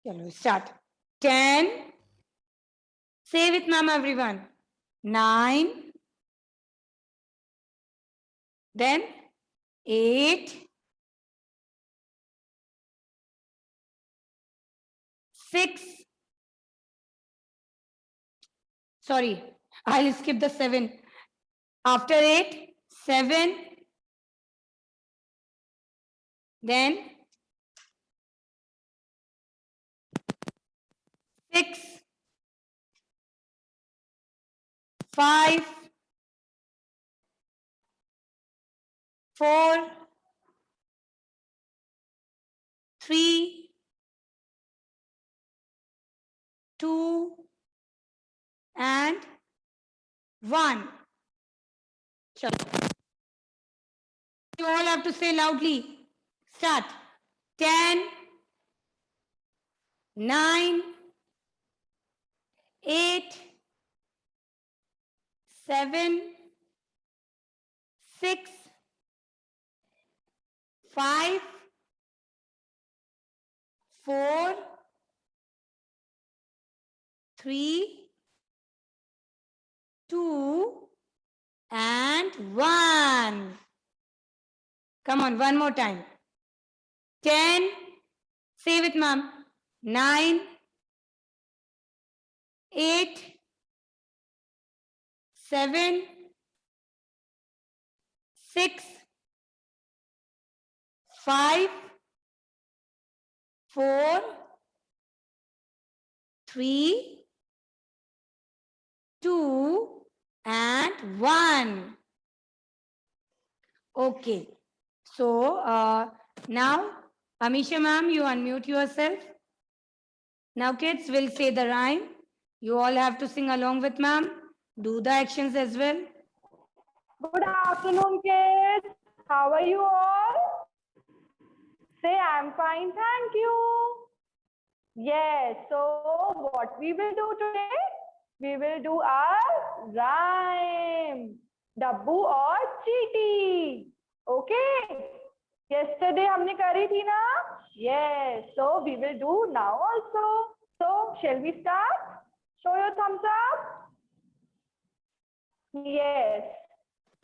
Chalo, start. 10. Say with ma'am, everyone. 9. Then 8. 6. Sorry, I'll skip the 7. After 8, 7. Then 6. 5. 4. 3. 2. And 1. Chalo. You all have to say loudly. Start. 10. 9. 8. 7. 6. 5. 4. 3. 2. And 1. Come on, one more time. 10. Say with ma'am. 9. 8. 7. 6. 5. 4. 3. 2. And 1. Okay. So, now, Amisha ma'am, you unmute yourself. Now, kids, we'll say the rhyme. You all have to sing along with ma'am. Do the actions as well. Good afternoon, kids. How are you all? Say, I'm fine, thank you. Yes, so what we will do today? We will do our rhyme. Dabbu और चीटी. Okay. Yesterday हमने करी थी ना? Yes, so we will do now also. So, shall we start? Show your thumbs up. Yes.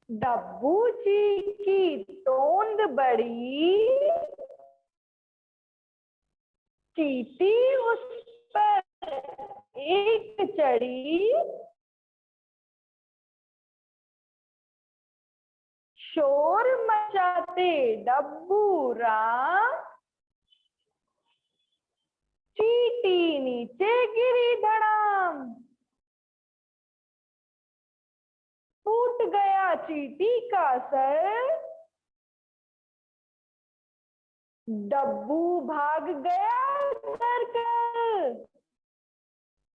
डब्बू जी की तोंद बड़ी, चीटी उस पर एक चढ़ी, शोर मचाते डब्बू राम, चीटी नीचे गिरी धड़ाम, टूट गया चीटी का सर, डब्बू भाग गया डरकर.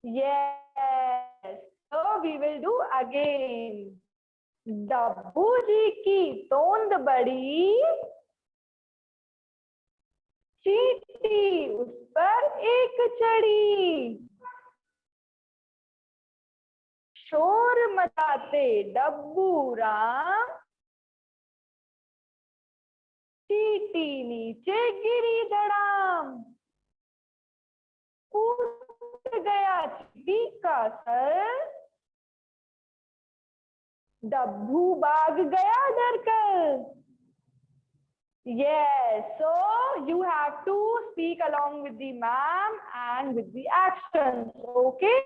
Yes, so we will do again. डब्बू जी की तोंद बड़ी, चीटी उस पर एक चढ़ी, शोर मचाते डब्बू राम, चीटी नीचे गिरी धड़ाम, टूट गया चीटी का सर, डब्बू भाग गया डरकर. Yes, so you have to speak along with the ma'am and with the actions. Okay,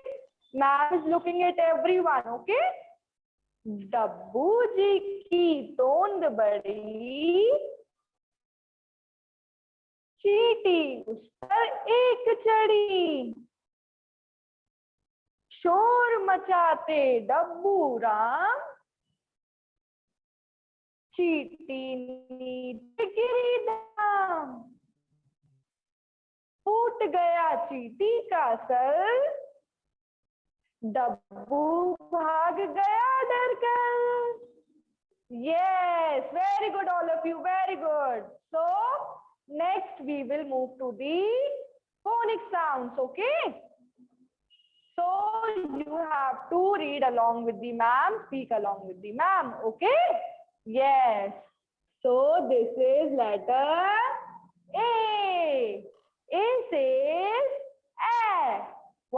ma'am is looking at everyone. Okay, डब्बू जी की तोंद बड़ी, चीटी उस पर एक चढ़ी, शोर मचाते डब्बू राम, चीटी नीचे गिरी धड़ाम, फूट गया चीटी का सर, डब्बू भाग गया डरकर. Yes, very good all of you, very good. So next we will move to the phonic sounds. Okay, so you have to read along with the ma'am, speak along with the ma'am. Okay, yes, so this is letter A. A says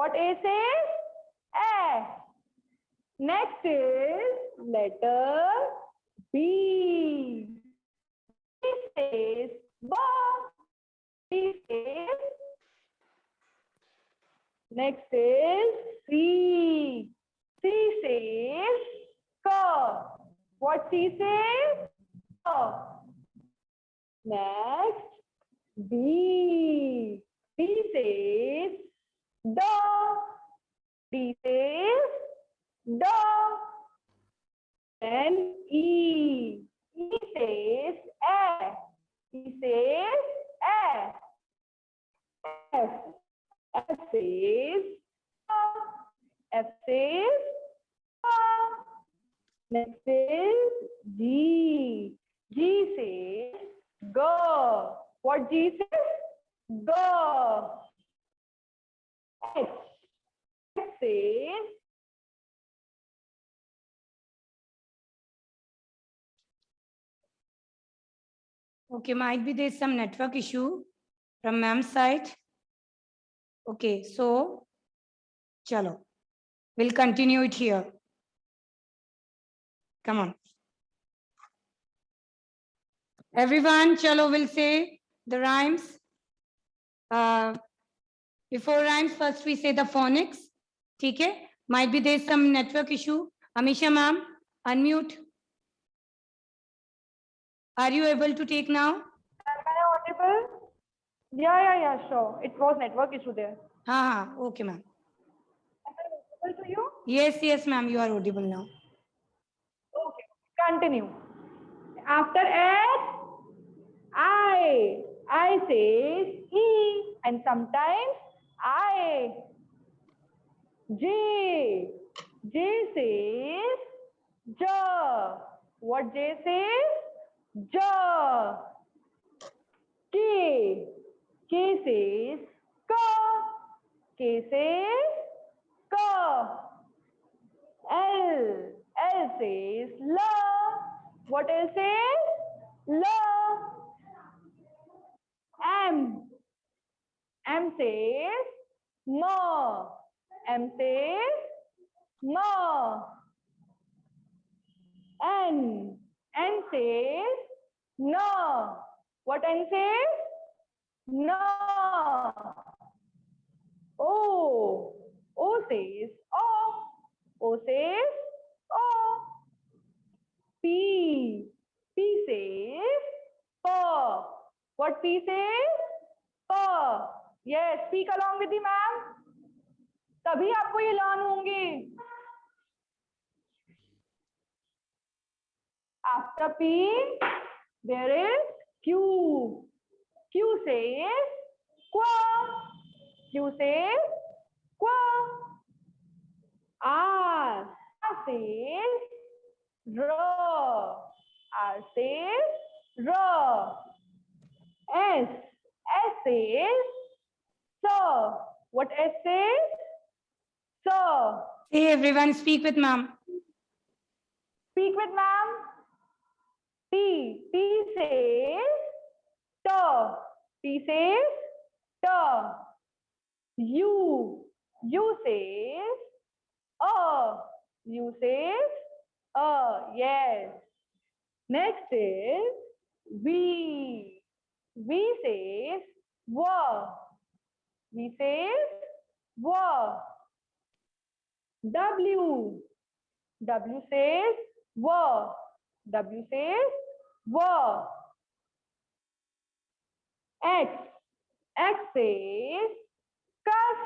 What A says? A. Next is letter B. B says B. B says. Next is C. C says K. What C says? K. Next, D. D says D. D says D. Then E. E says A. E says A. F. F says F says next is G. G says go. What G says? Go. H. H says Okay, might be there's some network issue from ma'am's side. Okay, so chalo, we'll continue it here. Come on. Everyone, chalo, will say the rhymes. Before rhymes, first we say the phonics. Okay? Might be there's some network issue. Amisha ma'am, unmute. Are you able to take now? am I audible? Yeah, sure. It was network issue there. Okay, ma'am. Am I audible to you? Yes, ma'am, you are audible now. Okay, continue. After H, I. I says E and sometimes I. J. J says J. What J says? J. K. K says K. K says K. L. L says L. What L says? L. M. M says M. M says M. N. N says no. What N says? No. O. O says O. O says O. P. P says P. What P says? P. Yes, speak along with the ma'am. तभी आपको ये learn होंगे. After P, there is Q. Q says qua. Q says qua. R. R says R. R says R. S. S says sir. What S says? Sir. Hey, everyone, speak with ma'am. Speak with ma'am. T. T says T. T says T. U. U says U says yes. Next is V. V says W. V says W. W. W says W. W says W. X. X says cuss.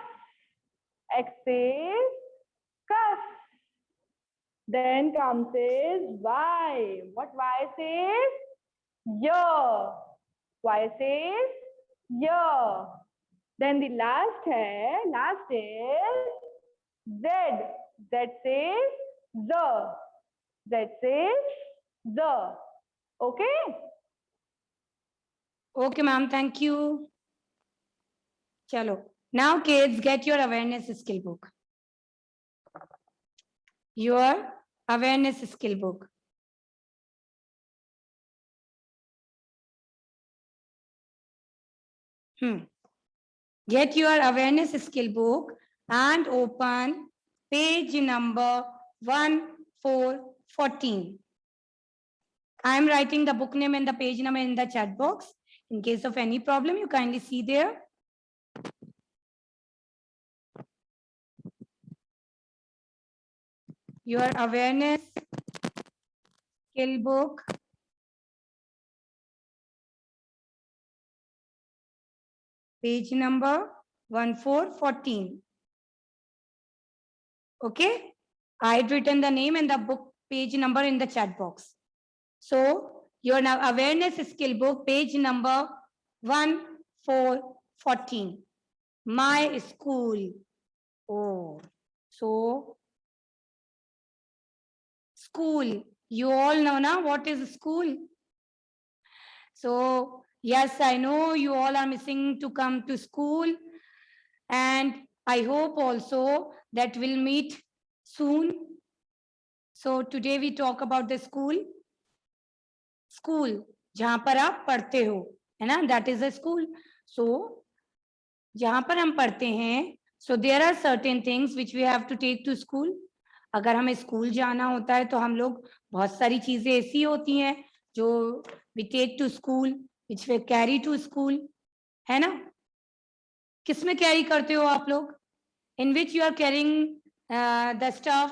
X says cuss. Then comes is Y. What Y says? Yeah. Y says yeah. Then the last is Z. Z says the. Z says the. Okay? Okay, ma'am, thank you. Chalo. Now, kids, get your awareness skill book. Your awareness skill book. Get your awareness skill book. and open page number 1414. I am writing the book name and the page number in the chat box. In case of any problem, you kindly see there. Your awareness skill book. Page number 1414. Okay. I had written the name and the book page number in the chat box. So your now awareness skill book, page number 1414. My school. Oh, so school. You all know now what is school. So yes, I know you all are missing to come to school, and I hope also that we'll meet soon. So today we talk about the school. School, जहां पर आप पढ़ते हो, है ना? That is a school. So जहां पर हम पढ़ते हैं, so there are certain things which we have to take to school. अगर हमें स्कूल जाना होता है तो हम लोग बहुत सारी चीजें ऐसी होती हैं जो we take to school, which we carry to school, है ना? किसमें कैरी करते हो आप लोग? In which you are carrying the stuff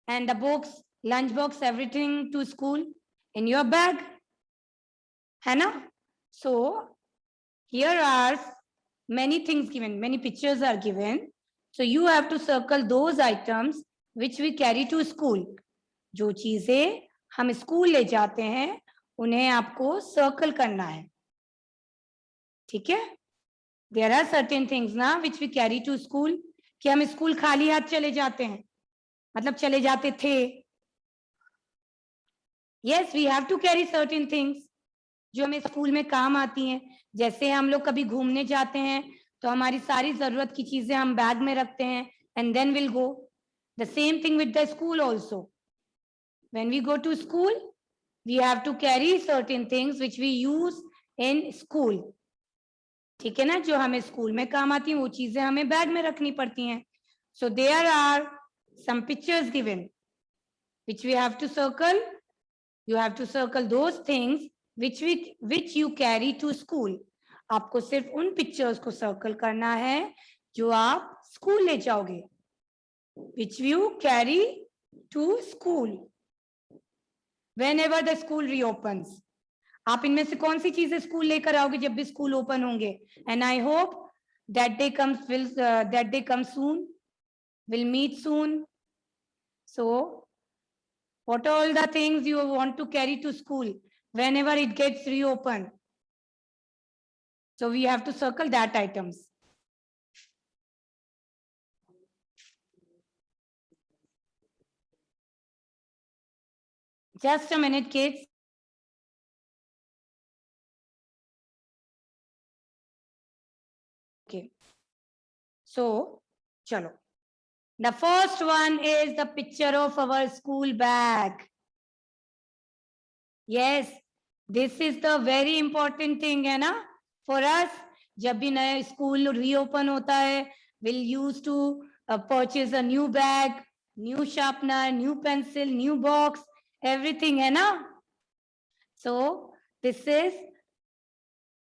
and the books, lunch box, everything to school in your bag, है ना? So here are many things given, many pictures are given. So you have to circle those items which we carry to school. जो चीजें हम school ले जाते हैं उन्हें आपको सर्कल करना है, ठीक है? There are certain things ना which we carry to school, कि हम स्कूल खाली हाथ चले जाते हैं, मतलब चले जाते थे. Yes, we have to carry certain things जो हमें स्कूल में काम आती हैं. जैसे हम लोग कभी घूमने जाते हैं तो हमारी सारी जरूरत की चीजें हम बैग में रखते हैं and then we'll go. The same thing with the school also. When we go to school, we have to carry certain things which we use in school. ठीक है ना? जो हमें स्कूल में काम आती हैं वो चीजें हमें बैग में रखनी पड़ती हैं. So there are some pictures given which we have to circle. You have to circle those things which you carry to school. आपको सिर्फ उन पिक्चर्स को सर्कल करना है जो आप स्कूल ले जाओगे, which you carry to school whenever the school reopens. आप इनमें से कौन सी चीजें स्कूल लेकर आओगे जब भी स्कूल ओपन होंगे? And I hope that day comes soon. We'll meet soon. So what are all the things you want to carry to school whenever it gets reopened? So we have to circle that items. Just a minute, kids. Okay. So, chalo. The first one is the picture of our school bag. Yes, this is the very important thing, है ना? For us, जब भी नया school reopen होता है, we'll use to purchase a new bag, new sharpener, new pencil, new box, everything, है ना? So this is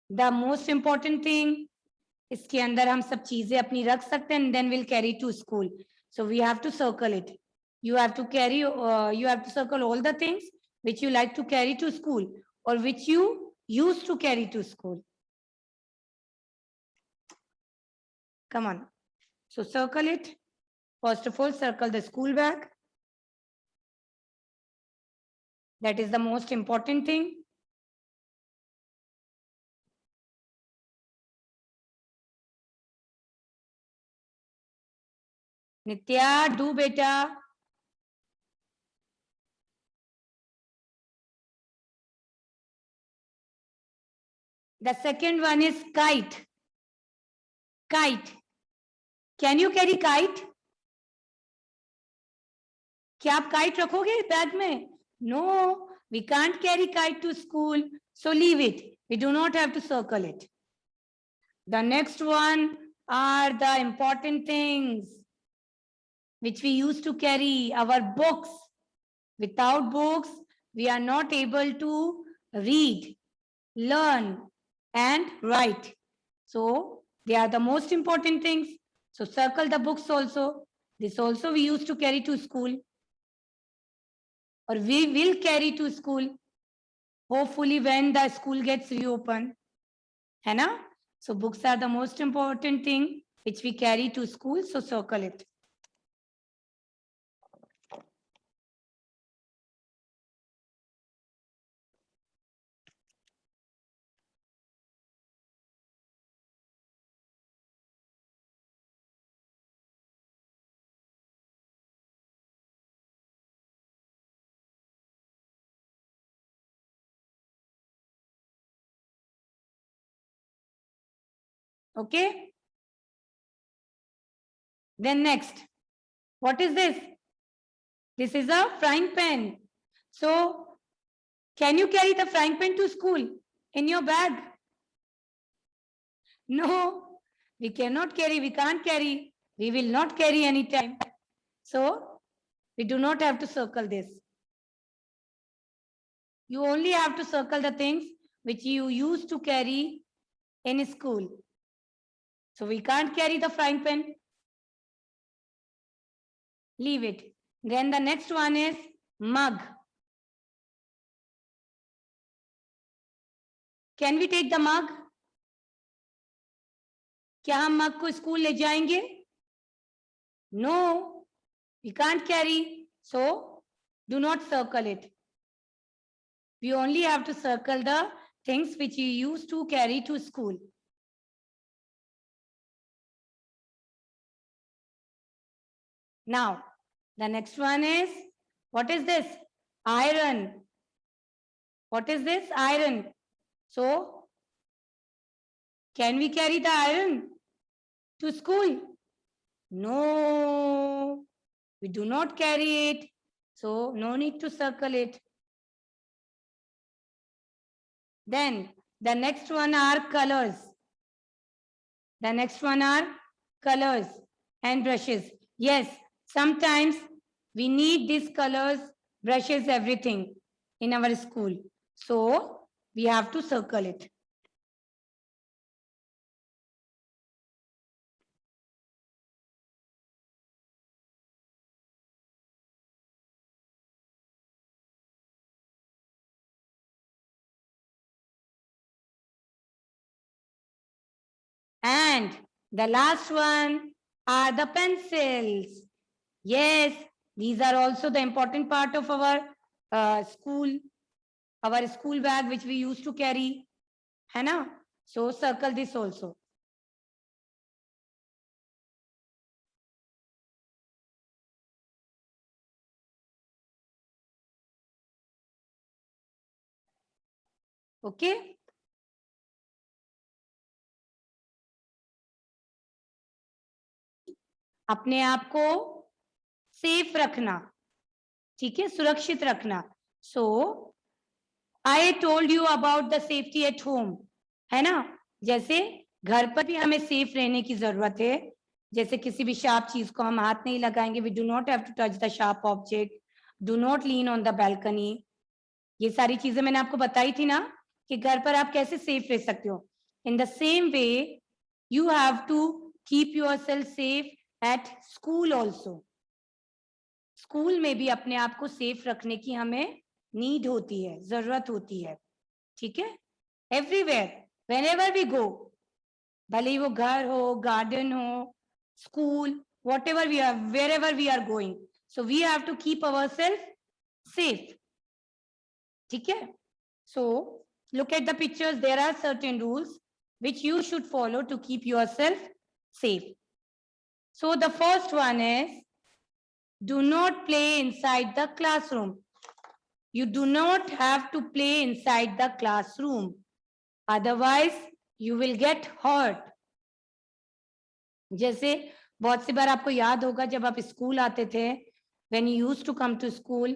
the most important thing. इसके अंदर हम सब चीजें अपनी रख सकते हैं, and then we'll carry to school. So we have to circle it. You have to carry. You have to circle all the things which you like to carry to school or which you used to carry to school. Come on. So circle it. First of all, circle the school bag. That is the most important thing. Nitya, do beta. The second one is kite. Kite. Can you carry kite? क्या आप kite रखोगे bag में? No, we can't carry kite to school. So leave it. We do not have to circle it. The next one are the important things. which we used to carry, our books. Without books, we are not able to read, learn, and write. So they are the most important things. So circle the books also. This also we used to carry to school, or we will carry to school, hopefully when the school gets reopened. है ना? So books are the most important thing which we carry to school. So circle it. Okay. Then next, what is this? This is a frying pan. So can you carry the frying pan to school in your bag? No, we cannot carry, we can't carry, we will not carry anytime. So we do not have to circle this. You only have to circle the things which you used to carry in school. So we can't carry the frying pan. Leave it. Then the next one is mug. Can we take the mug? क्या हम मग को school ले जाएंगे? No, we can't carry. So do not circle it. We only have to circle the things which you used to carry to school. Now, the next one is, what is this? Iron. What is this? Iron. So, can we carry the iron to school? No, we do not carry it. So, no need to circle it. Then, the next one are colors. The next one are colors and brushes. Yes, sometimes we need these colors, brushes, everything in our school. So, we have to circle it. And the last one are the pencils. Yes, these are also the important part of our school bag which we used to carry. है ना? So circle this also. Okay? अपने आप को safe रखना, ठीक है, सुरक्षित रखना. So I told you about the safety at home, है ना? जैसे घर पर भी हमें सेफ रहने की जरूरत है. जैसे किसी भी शार्प चीज को हम हाथ नहीं लगाएंगे. We do not have to touch the sharp object. Do not lean on the balcony. ये सारी चीजें मैंने आपको बताई थी ना कि घर पर आप कैसे सेफ रह सकते हो. In the same way, you have to keep yourself safe at school also. School में भी अपने आप को सेफ रखने की हमें नीड होती है, जरूरत होती है. ठीक है? एवरीवेयर, व्हेनेवर वी गो, भले ही वो घर हो, गार्डन हो, school, whatever we are, wherever we are going, so we have to keep ourselves safe. ठीक है? So look at the pictures. There are certain rules which you should follow to keep yourself safe. So the first one is, do not play inside the classroom. You do not have to play inside the classroom. Otherwise, you will get hurt. जैसे बहुत सी बार आपको याद होगा जब आप school आते थे, when you used to come to school,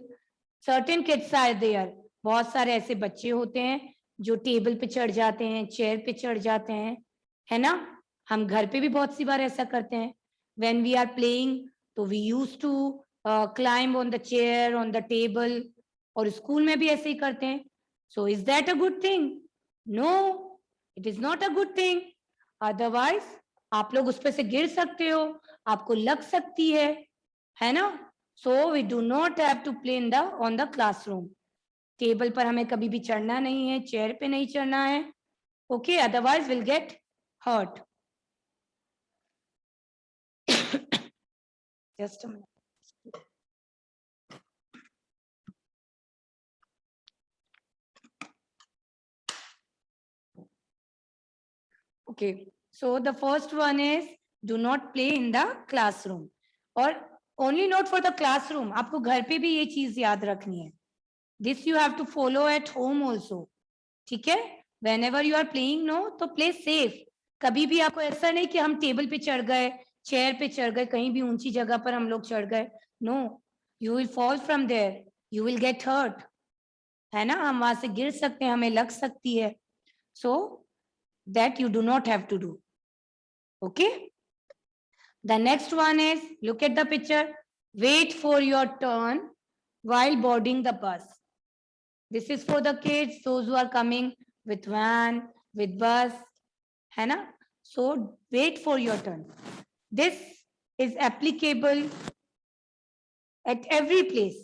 certain kids are there. बहुत सारे ऐसे बच्चे होते हैं जो टेबल पे चढ़ जाते हैं, चेयर पे चढ़ जाते हैं, है ना? हम घर पे भी बहुत सी बार ऐसा करते हैं. When we are playing, तो we use to climb on the chair, on the table, और स्कूल में भी ऐसे ही करते हैं. So is that a good thing? No, it is not a good thing. Otherwise आप लोग उस पे से गिर सकते हो, आपको लग सकती है ना. So we do not have to play in the on the classroom. Table पर हमें कभी भी चढ़ना नहीं है, चेयर पे नहीं चढ़ना है. Okay, otherwise will get hurt. Just a minute. Okay, so the first one is do not play in the classroom. और only not for the classroom, आपको घर पे भी ये चीज याद रखनी है. This you have to follow at home also. ठीक है? Whenever you are playing, no, तो play safe. कभी भी आपको ऐसा नहीं कि हम टेबल पे चढ़ गए, चेयर पे चढ़ गए, कहीं भी ऊंची जगह पर हम लोग चढ़ गए. No, you will fall from there. You will get hurt. है ना, हम वहां से गिर सकते हैं, हमें लग सकती है. So that you do not have to do. Okay. The next one is, look at the picture. Wait for your turn while boarding the bus. This is for the kids, those who are coming with van, with bus. है ना? So wait for your turn. This is applicable at every place.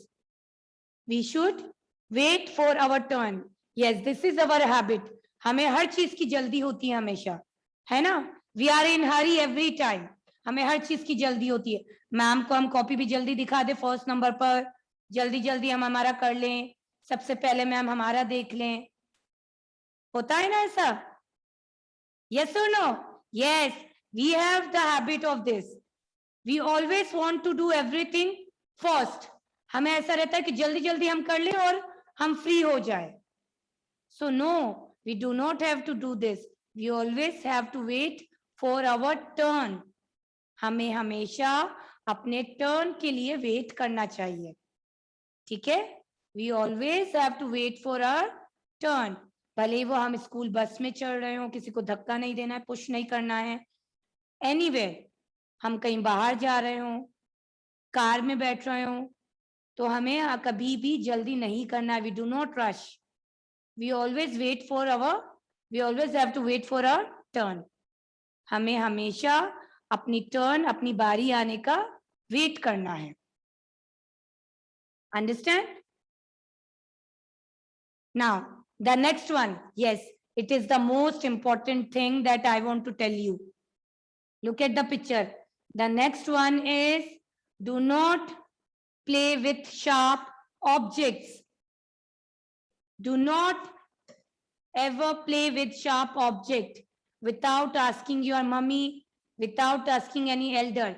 We should wait for our turn. Yes, this is our habit. हमें हर चीज की जल्दी होती है हमेशा, है ना. We are in hurry every time. हमें हर चीज की जल्दी होती है. मैम को हम कॉपी भी जल्दी दिखा दे फर्स्ट नंबर पर, जल्दी जल्दी हम हमारा कर लें, सबसे पहले मैम हमारा देख लें. होता है ना ऐसा? Yes or no? Yes, we have the habit of this. We always want to do everything first. हमें ऐसा रहता है कि जल्दी जल्दी हम कर लें और हम फ्री हो जाए. So no, we do not have to do this. We always have to wait for our turn. हमें हमेशा अपने टर्न के लिए वेट करना चाहिए. ठीक है? We always have to wait for our turn. भले वो हम स्कूल बस में चढ़ रहे हो, किसी को धक्का नहीं देना है, पुश नहीं करना है. Anywhere, हम कहीं बाहर जा रहे हो, कार में बैठ रहे हो, तो हमें कभी भी जल्दी नहीं करना है. We do not rush. We always have to wait for our turn. हमें हमेशा अपनी टर्न, अपनी बारी आने का वेट करना है. Understand? Now, the next one. Yes, it is the most important thing that I want to tell you. Look at the picture. The next one is do not play with sharp objects. Do not ever play with sharp object without asking your mummy, without asking any elder.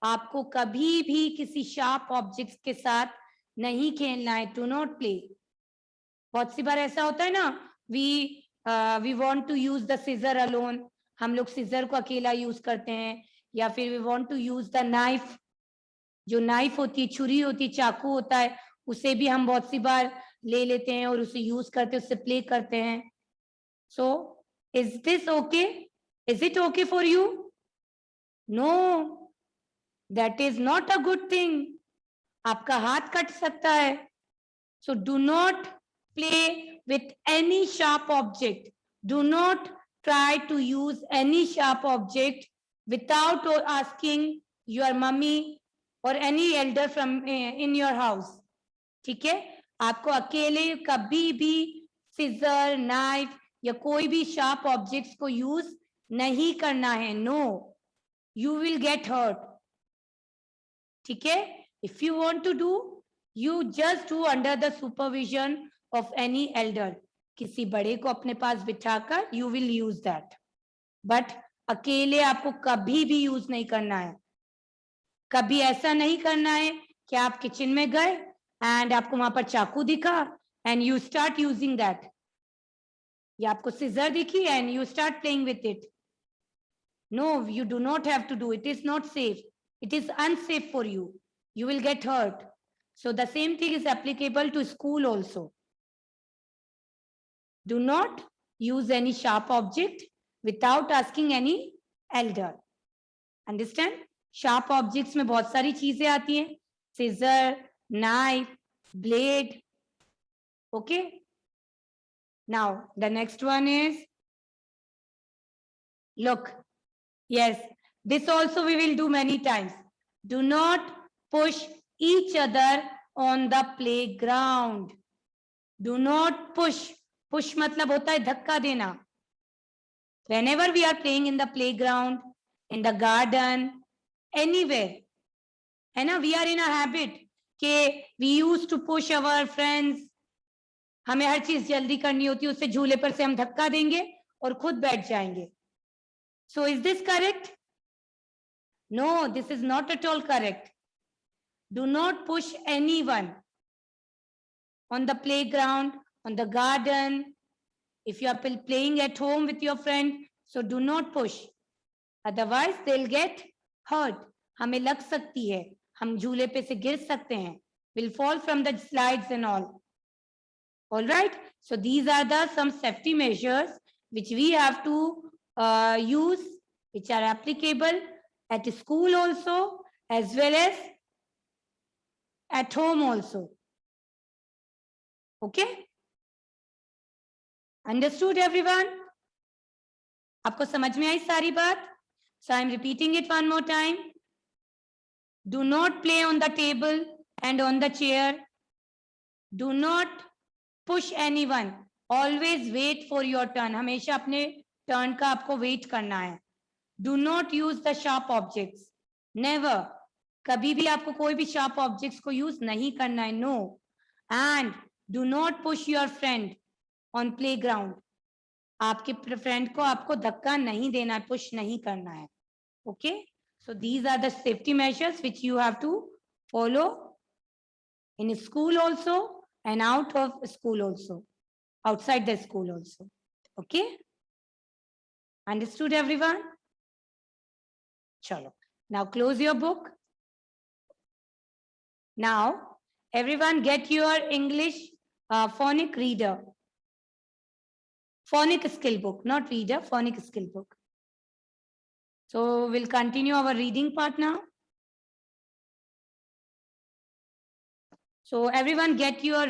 आपको कभी भी किसी sharp objects के साथ नहीं खेलना है. Do not play. बहुत सी बार ऐसा होता है ना, we want to use the scissor alone. हम लोग scissor को अकेला यूज करते हैं, या फिर we want to use the knife. जो नाइफ होती है, छुरी होती है, चाकू होता है, उसे भी हम बहुत सी बार ले लेते हैं और उसे यूज करते हैं, उससे प्ले करते हैं. So, is this okay? Is it okay for you? No, that is not a good thing. आपका हाथ कट सकता है. So do not play with any sharp object. Do not try to use any sharp object without asking your mummy or any elder from in your house. ठीक है? आपको अकेले कभी भी सिजर, नाइफ या कोई भी शार्प ऑब्जेक्ट्स को यूज नहीं करना है. No, you will get hurt. ठीक है? If you want to do, you just do under the supervision of any elder. किसी बड़े को अपने पास बिठाकर you will use that, but अकेले आपको कभी भी यूज नहीं करना है. कभी ऐसा नहीं करना है कि आप किचन में गए एंड आपको वहां पर चाकू दिखा and you start using that, या आपको सिजर दिखी and you start playing with it. No, you do not have to do. It is not safe. It is unsafe for you. You will get hurt. So the same thing is applicable to school also. Do not use any sharp object without asking any elder. Understand? Sharp objects में बहुत सारी चीजें आती हैं, scissor, knife, blade. Okay. Now the next one is, look, yes, this also we will do many times. Do not push each other on the playground. Do not push. Push मतलब होता है धक्का देना. Whenever we are playing in the playground, in the garden, anywhere, है ना, we are in a habit कि we used to push our friends. हमें हर चीज जल्दी करनी होती है, उससे झूले पर से हम धक्का देंगे और खुद बैठ जाएंगे. So is this correct? No, this is not at all correct. Do not push anyone on the playground, on the garden. If you are playing at home with your friend, so do not push. Otherwise, they'll get hurt. हमें लग सकती है, हम झूले पे से गिर सकते हैं. Will fall from the slides and all. All right. So these are the some safety measures which we have to use, which are applicable at school also, as well as at home also. Okay. Understood everyone? आपको समझ में आई सारी बात? So I am repeating it one more time. Do not play on the table and on the chair. Do not push anyone. Always wait for your turn. हमेशा अपने turn का आपको wait करना है. Do not use the sharp objects. Never. कभी भी आपको कोई भी sharp objects को यूज नहीं करना है. No. And do not push your friend on playground. आपके फ्रेंड को आपको धक्का नहीं देना है, पुश नहीं करना है. Okay. So these are the safety measures which you have to follow in school also and out of school also, outside the school also. Okay. Understood everyone? Chalo. Now close your book. Now everyone get your English phonic reader. Phonic skill book, not reader, phonic skill book. So we'll continue our reading part now. So everyone get your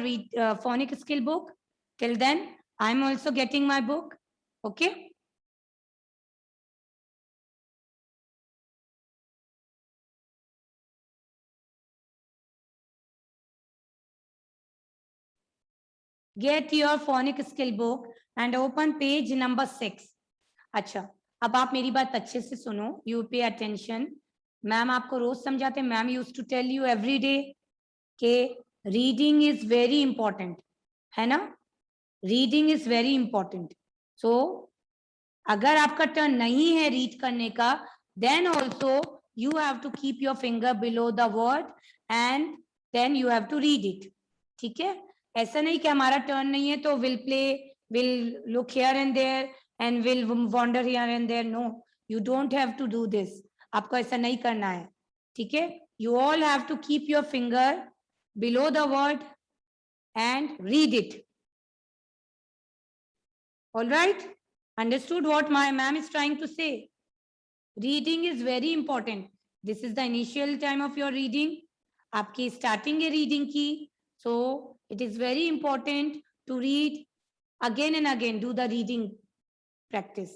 phonic skill book. Till then, I'm also getting my book. Okay. Get your phonic skill book and open page number 6. अच्छा, अब आप मेरी बात अच्छे से सुनो. You pay attention. Ma'am आपको रोज समझाते हैं. Ma'am used to tell you every day कि reading is very important, है ना? Reading is very important. So अगर आपका टर्न नहीं है रीड करने का, then also you have to keep your finger below the word and then you have to read it. ठीक है? ऐसा नहीं कि हमारा टर्न नहीं है तो we'll play, we'll look here and there and we'll wander here and there. No, you don't have to do this. आपको ऐसा नहीं करना है. ठीक है? You all have to keep your finger below the word and read it. All right? Understood what my ma'am is trying to say? Reading is very important. This is the initial time of your reading. आपकी starting है reading की. So it is very important to read again and again. Do the reading practice.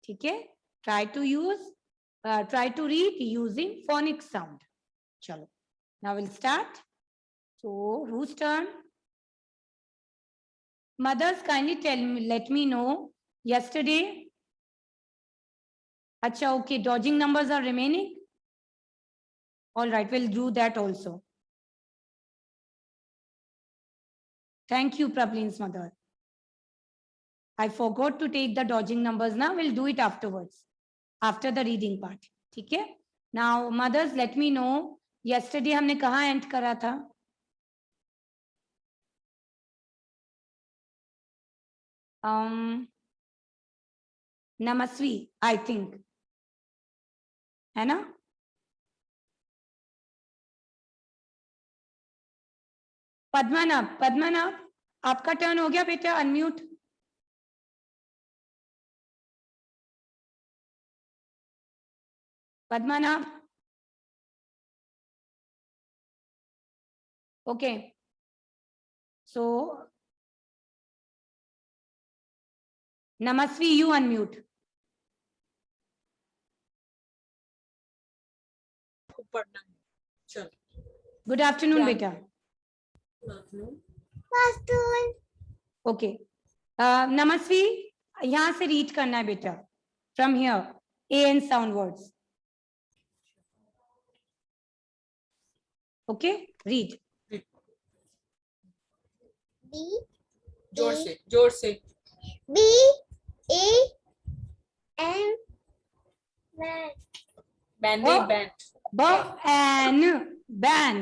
ठीक है? Try to read using phonic sound. चलो. Now we'll start. So whose turn? Mothers, kindly let me know. Yesterday. Acha, okay. Dodging numbers are remaining. All right, we'll do that also. Thank you, Prablin's mother. I forgot to take the dodging numbers now. We'll do it afterwards, after the reading part. Okay? Now, mothers, let me know. Yesterday हमने कहाँ end करा था? Namasvi, I think. है ना? पद्मनाभ, आपका turn हो गया बेटा, unmute. Padmanabh. Okay. So, Namasvi, you unmute. Good afternoon, Yeah. beta. Okay. Namasvi, यहाँ से read करना है बेटा. From here, AN sound words. Okay, read. B जोर से B A N band Oh. Band ban.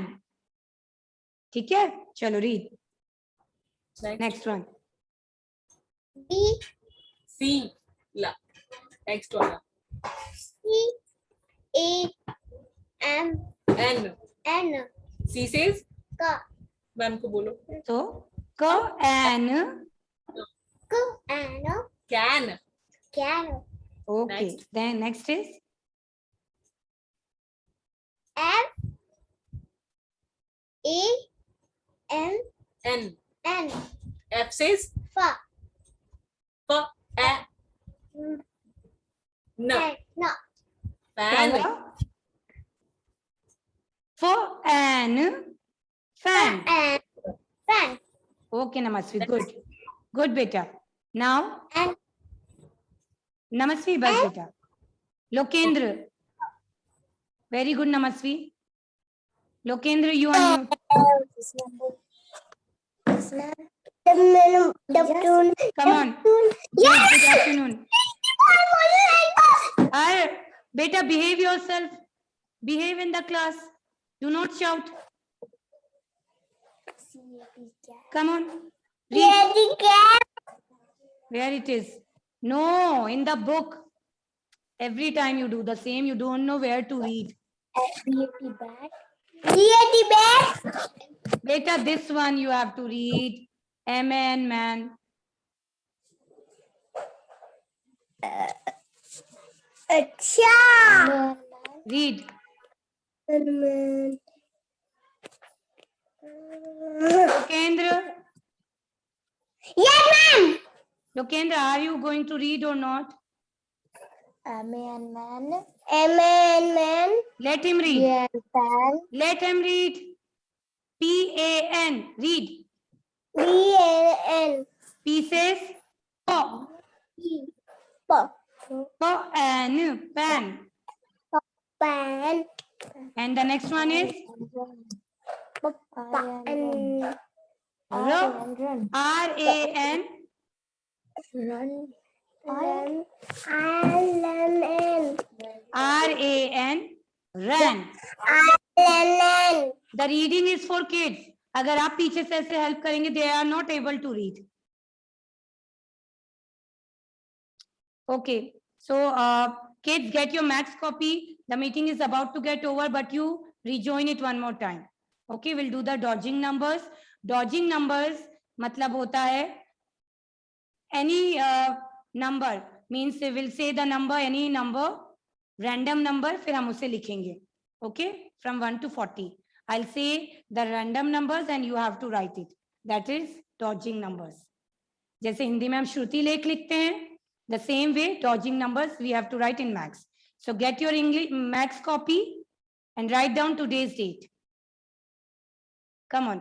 ठीक है, चलो read. Next one. B C ला नेक्स्ट वाला C A M N N C says K ma'am को बोलो So, an. K N can can Okay. Next. Then next is F A N N N F says F फ ए न No fan for an fan. Fan Okay, Namasvi. Good. Good, beta. Now, and Namasvi, bas beta. Lokendra. Very good, Namasvi. Lokendra, you unmute. Come on. Yes, good afternoon. Beta, behave yourself. Behave in the class. Do not shout. Come on. Read. Where it is? No, in the book. Every time you do the same, you don't know where to read. Beta, this one you have to read. MN, man. Read. Lokendra. Yes, ma'am. Lokendra, are you going to read or not? Man. Let him read. Yes, man. Let him read. PAN. Read. BAN. P says paw. Pan. Pan. Pan. And the next one is And RAN. RAN. run. Run. Ran. Run. The reading is for kids. अगर आप पीछे से ऐसे help करेंगे, they are not able to read. Okay. So, kids, get your max copy. The meeting is about to get over, but you rejoin it one more time. Okay, we'll do the dodging numbers. Dodging numbers मतलब होता है any number means we will say the number, any number, random number, फिर हम उसे लिखेंगे. Okay, from 1 to 40. I'll say the random numbers and you have to write it. That is dodging numbers. जैसे हिंदी में हम श्रुति लेख लिखते हैं, the same way dodging numbers we have to write in max. So get your English max copy and write down today's date. Come on.